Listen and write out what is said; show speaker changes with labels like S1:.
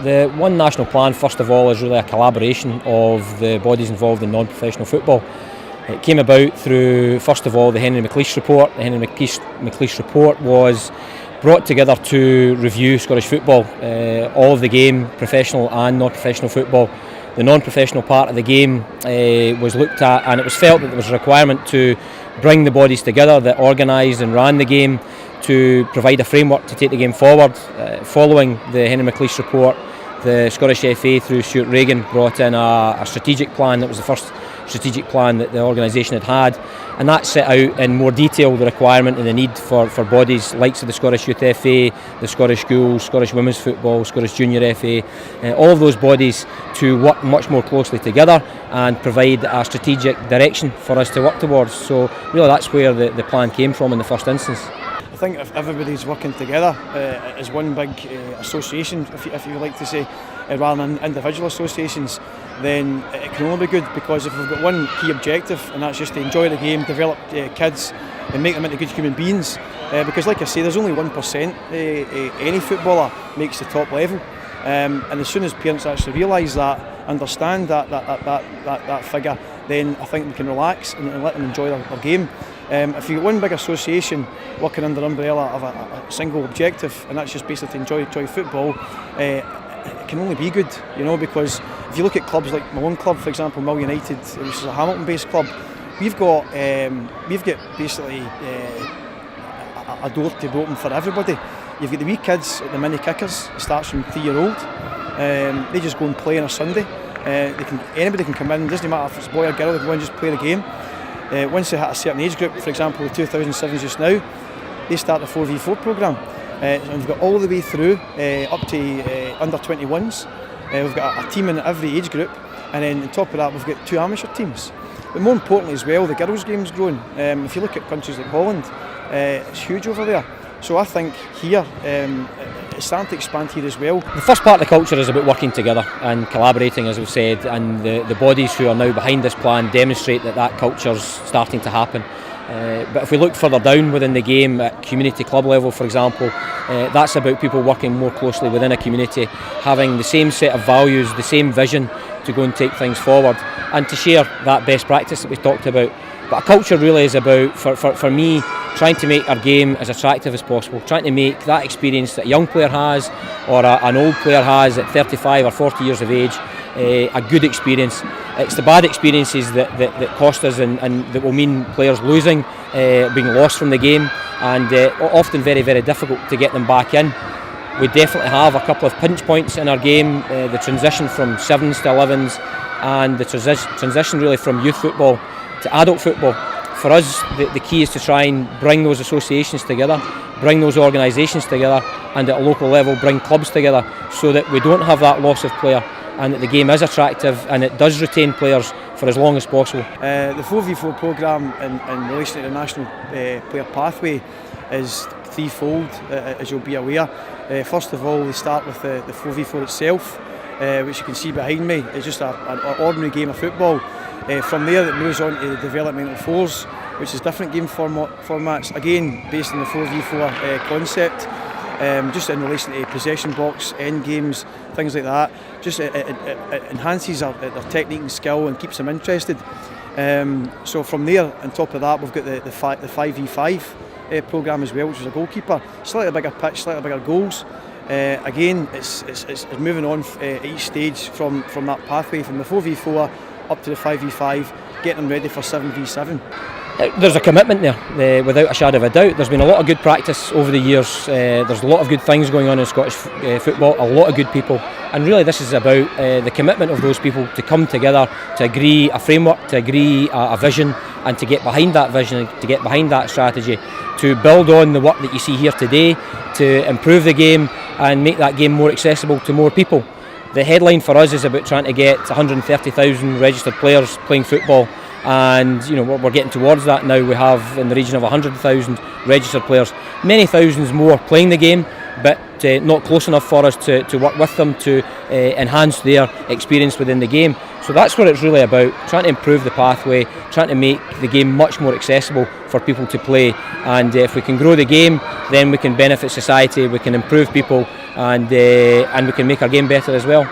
S1: The One National Plan, first of all, is really a collaboration of the bodies involved in non-professional football. It came about through, first of all, the Henry McLeish report. The Henry McLeish report was brought together to review Scottish football, all of the game, professional and non-professional football. The non-professional part of the game was looked at, and it was felt that there was a requirement to bring the bodies together that organised and ran the game to provide a framework to take the game forward. Following the Henry McLeish report, the Scottish FA through Stuart Regan brought in a strategic plan that was the first strategic plan that the organisation had, and that set out in more detail the requirement and the need for bodies likes of the Scottish Youth FA, the Scottish Schools, Scottish Women's Football, Scottish Junior FA, all of those bodies to work much more closely together and provide a strategic direction for us to work towards. So really that's where the plan came from in the first instance.
S2: I think if everybody's working together as one big association, if you like to say, rather than individual associations, then it can only be good, because if we've got one key objective, and that's just to enjoy the game, develop kids and make them into good human beings, because like I say, there's only 1% any footballer makes the top level, and as soon as parents actually realise that, understand that figure, then I think we can relax and let them enjoy their game. If you've got one big association working under the umbrella of a single objective, and that's just basically to enjoy football, it can only be good, because if you look at clubs like my own club, for example, Mill United, which is a Hamilton-based club, we've got basically a door to be open for everybody. You've got the wee kids at the mini kickers. It starts from 3-year-old. They just go and play on a Sunday. Anybody can come in. It doesn't matter if it's boy or girl. They go and just play the game. Once they hit a certain age group, for example, the 2007s just now, they start the 4v4 programme. And we've got all the way through up to under 21s. We've got a team in every age group, and then on top of that we've got 2 amateur teams. But more importantly as well, the girls' game's growing. If you look at countries like Holland, it's huge over there. So I think here it's starting to expand here as well.
S1: The first part of the culture is about working together and collaborating, as we've said, and the bodies who are now behind this plan demonstrate that culture's starting to happen. But if we look further down within the game, at community club level for example, that's about people working more closely within a community, having the same set of values, the same vision to go and take things forward, and to share that best practice that we talked about. But a culture really is about, for me, trying to make our game as attractive as possible, trying to make that experience that a young player has or an old player has at 35 or 40 years of age a good experience. It's the bad experiences that cost us and that will mean players losing, being lost from the game, and often very, very difficult to get them back in. We definitely have a couple of pinch points in our game, the transition from 7s to 11s, and the transition really from youth football to adult football. For us, the key is to try and bring those associations together, bring those organisations together, and at a local level bring clubs together, so that we don't have that loss of player, and that the game is attractive and it does retain players for as long as possible.
S2: The 4v4 programme in relation to the national player pathway is threefold, as you'll be aware. First of all, we start with the 4v4 itself, which you can see behind me. It's just an ordinary game of football. From there it moves on to the developmental fours, which is different game formats, again based on the 4v4 concept, just in relation to possession box, end games, things like that. Just it enhances their technique and skill and keeps them interested. So from there, on top of that, we've got the 5v5 programme as well, which is a goalkeeper, slightly bigger pitch, slightly bigger goals. Again, it's moving on at each stage from that pathway, from the 4v4 up to the 5v5, getting them ready for 7v7.
S1: There's a commitment there, without a shadow of a doubt. There's been a lot of good practice over the years. There's a lot of good things going on in Scottish football, a lot of good people, and really this is about the commitment of those people to come together, to agree a framework, to agree a vision, and to get behind that vision, to get behind that strategy, to build on the work that you see here today, to improve the game and make that game more accessible to more people. The headline for us is about trying to get 130,000 registered players playing football, and we're getting towards that now. We have in the region of 100,000 registered players, many thousands more playing the game, but not close enough for us to work with them to enhance their experience within the game. So that's what it's really about, trying to improve the pathway, trying to make the game much more accessible for people to play. And if we can grow the game, then we can benefit society, we can improve people, and we can make our game better as well.